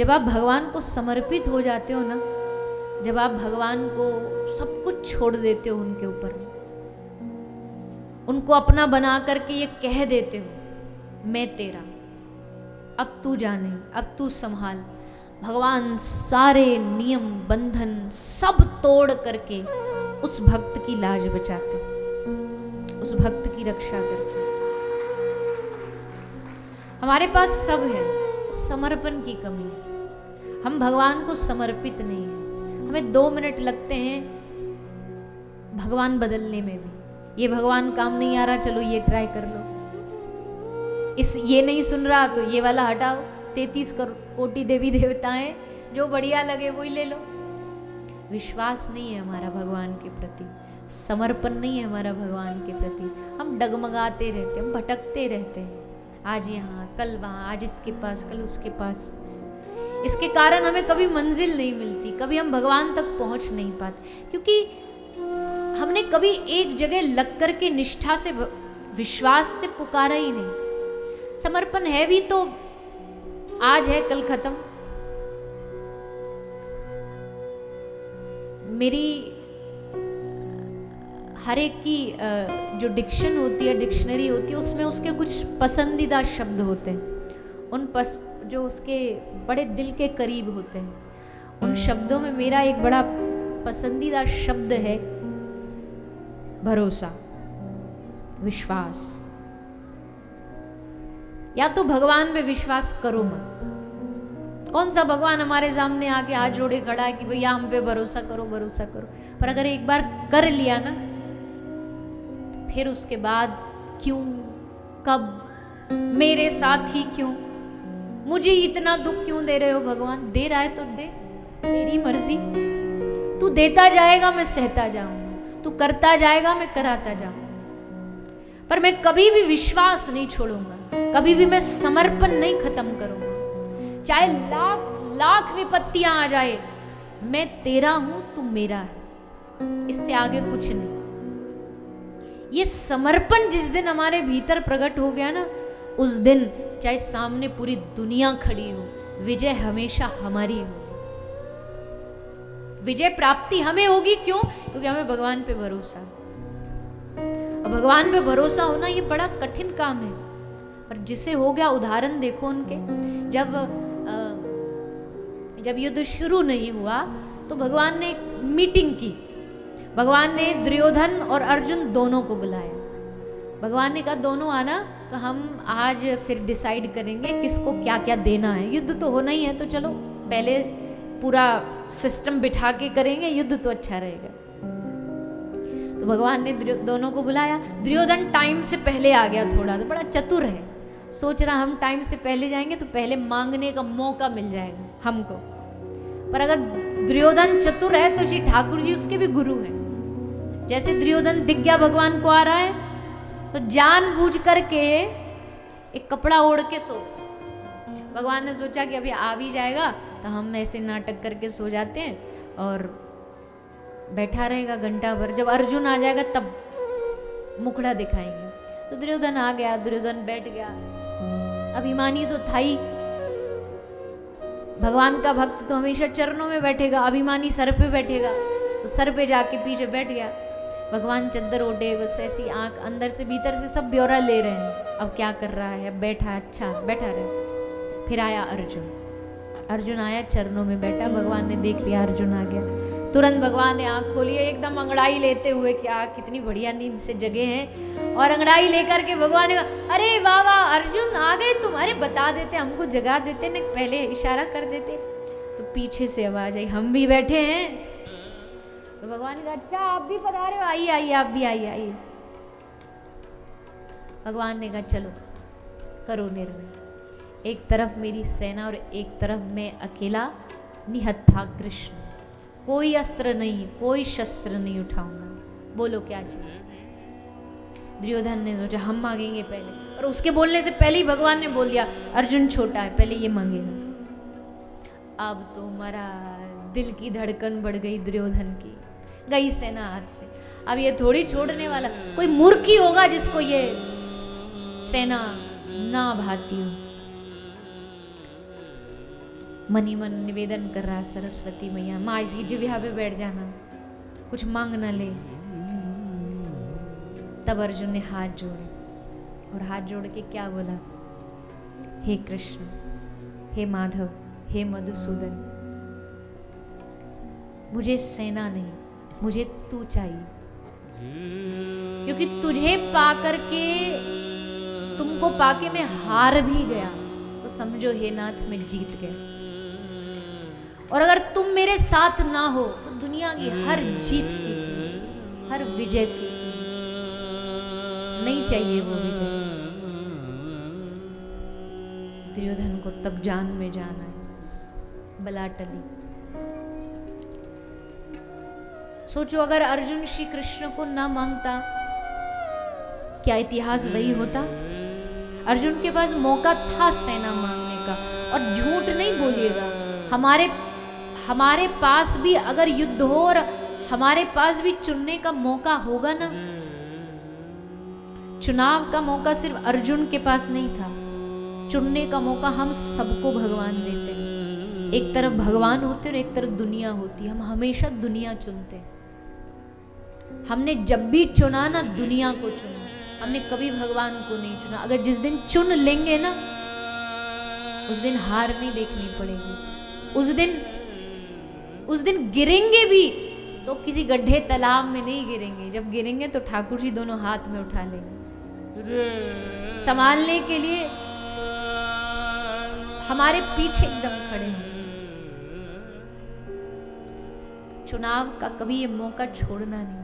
जब आप भगवान को समर्पित हो जाते हो ना, जब आप भगवान को सब कुछ छोड़ देते हो उनके ऊपर, उनको अपना बना करके ये कह देते हो मैं तेरा, अब तू जाने, अब तू संभाल, भगवान सारे नियम बंधन सब तोड़ करके उस भक्त की लाज बचाते, उस भक्त की रक्षा करते। हमारे पास सब है, समर्पण की कमी है। हम भगवान को समर्पित नहीं है। हमें 2 मिनट लगते हैं भगवान बदलने में भी। ये भगवान काम नहीं आ रहा, चलो ये ट्राई कर लो, ये नहीं सुन रहा तो ये वाला हटाओ, 33 कोटि देवी देवताएं, जो बढ़िया लगे वही ले लो। विश्वास नहीं है हमारा भगवान के प्रति, समर्पण नहीं है हमारा भगवान के प्रति। हम डगमगाते रहते, हम भटकते रहते हैं, आज यहाँ कल वहाँ, आज इसके पास कल उसके पास। इसके कारण हमें कभी मंजिल नहीं मिलती, कभी हम भगवान तक पहुंच नहीं पाते, क्योंकि हमने कभी एक जगह लग कर के निष्ठा से विश्वास से पुकारा ही नहीं। समर्पण है भी तो आज है कल खत्म। मेरी हर एक की जो डिक्शन होती है, डिक्शनरी होती है, उसमें उसके कुछ पसंदीदा शब्द होते हैं, जो उसके बड़े दिल के करीब होते हैं। उन शब्दों में मेरा एक बड़ा पसंदीदा शब्द है भरोसा, विश्वास। या तो भगवान में विश्वास करो मत। कौन सा भगवान हमारे सामने आके हाथ जोड़े खड़ा है कि भैया हम पे भरोसा करो, भरोसा करो। पर अगर एक बार कर लिया ना, फिर उसके बाद क्यों, कब, मेरे साथ ही क्यों, मुझे इतना दुख क्यों दे रहे हो भगवान? दे रहा है तो दे, तेरी मर्जी। तू देता जाएगा मैं सहता जाऊंगा, तू करता जाएगा मैं कराता जाऊंगा। पर मैं कभी भी विश्वास नहीं छोड़ूंगा, कभी भी मैं समर्पण नहीं खत्म करूंगा। चाहे लाख लाख विपत्तियां आ जाए, मैं तेरा हूं, तू मेरा है, इससे आगे कुछ नहीं। ये समर्पण जिस दिन हमारे भीतर प्रकट हो गया ना, उस दिन चाहे सामने पूरी दुनिया खड़ी हो, विजय हमेशा हमारी होगी। विजय प्राप्ति हमें होगी। क्यों? क्योंकि हमें भगवान पे भरोसा है। और भगवान पे भरोसा होना ये बड़ा कठिन काम है, पर जिसे हो गया, उदाहरण देखो उनके। जब युद्ध शुरू नहीं हुआ तो भगवान ने एक मीटिंग की। भगवान ने दुर्योधन और अर्जुन दोनों को बुलाया। भगवान ने कहा दोनों आना, तो हम आज फिर डिसाइड करेंगे किसको क्या क्या देना है। युद्ध तो होना ही है, तो चलो पहले पूरा सिस्टम बिठा के करेंगे, युद्ध तो अच्छा रहेगा। तो भगवान ने दोनों को बुलाया। दुर्योधन टाइम से पहले आ गया, थोड़ा तो बड़ा चतुर है, सोच रहा हम टाइम से पहले जाएंगे तो पहले मांगने का मौका मिल जाएगा हमको। पर अगर दुर्योधन चतुर है तो श्री ठाकुर जी उसके भी गुरु हैं। जैसे दुर्योधन दिख गया भगवान को आ रहा है, तो जानबूझ करके एक कपड़ा ओढ़ के सो। भगवान ने सोचा कि अभी आ भी जाएगा तो हम ऐसे नाटक करके सो जाते हैं और बैठा रहेगा घंटा भर, जब अर्जुन आ जाएगा तब मुखड़ा दिखाएंगे। तो दुर्योधन आ गया, दुर्योधन बैठ गया। अभिमानी तो था ही, भगवान का भक्त तो हमेशा चरणों में बैठेगा, अभिमानी सर पे बैठेगा, तो सर पे जाके पीछे बैठ गया। भगवान चद्दर ओढ़े, बस ऐसी आंख अंदर से भीतर से सब ब्यौरा ले रहे हैं, अब क्या कर रहा है, अब बैठा, अच्छा बैठा रहे। फिर आया अर्जुन, अर्जुन आया चरणों में बैठा। भगवान ने देख लिया अर्जुन आ गया, तुरंत भगवान ने आंख खोली, एकदम अंगड़ाई लेते हुए कि कितनी बढ़िया नींद से जगे हैं। और अंगड़ाई लेकर के भगवान ने कहा, अरे वाह वाह अर्जुन आ गए तुम, अरे बता देते, हमको जगा देते न, पहले इशारा कर देते। तो पीछे से आवाज आई, हम भी बैठे हैं। तो भगवान ने कहा, अच्छा आप भी पधारे हो, आइए आइए आप भी आइए आइए। भगवान ने कहा चलो करो निर्णय, एक तरफ मेरी सेना और एक तरफ मैं अकेला निहत्था कृष्ण, कोई अस्त्र नहीं, कोई शस्त्र नहीं उठाऊंगा, बोलो क्या चाहिए। दुर्योधन ने सोचा हम मांगेंगे पहले, और उसके बोलने से पहले ही भगवान ने बोल दिया अर्जुन छोटा है, पहले ये मांगेगा। अब तो हमारा दिल की धड़कन बढ़ गई, दुर्योधन की गई सेना हाथ से। अब ये थोड़ी छोड़ने वाला, कोई मूर्ख ही होगा जिसको ये सेना ना भाती हो। मन ही मन निवेदन कर रहा, सरस्वती मैया माँ इसकी जिह्वा पे बैठ जाना, कुछ मांग ना ले। तब अर्जुन ने हाथ जोड़े और हाथ जोड़ के क्या बोला, हे कृष्ण, हे माधव, हे मधुसूदन, मुझे सेना नहीं, मुझे तू चाहिए, क्योंकि तुझे पाकर के, तुमको पाके मैं हार भी गया तो समझो हे नाथ मैं जीत गया। और अगर तुम मेरे साथ ना हो तो दुनिया की हर जीत फीकी, हर विजय फीकी, नहीं चाहिए वो विजय। दुर्योधन को तब जान में जाना है, बला टली। सोचो अगर अर्जुन श्री कृष्ण को ना मांगता, क्या इतिहास वही होता? अर्जुन के पास मौका था सेना मांगने का। और झूठ नहीं बोलिएगा, हमारे पास भी अगर युद्ध हो और हमारे पास भी चुनने का मौका होगा ना, चुनाव का मौका सिर्फ अर्जुन के पास नहीं था, चुनने का मौका हम सबको भगवान देते हैं। एक तरफ भगवान होते और एक तरफ दुनिया होती, हम हमेशा दुनिया चुनते। हमने जब भी चुना ना, दुनिया को चुना, हमने कभी भगवान को नहीं चुना। अगर जिस दिन चुन लेंगे ना, उस दिन हार नहीं देखनी पड़ेगी। उस दिन गिरेंगे भी तो किसी गड्ढे तालाब में नहीं गिरेंगे, जब गिरेंगे तो ठाकुर जी दोनों हाथ में उठा लेंगे, संभालने के लिए हमारे पीछे एकदम खड़े होंगे। चुनाव का कभी ये मौका छोड़ना नहीं।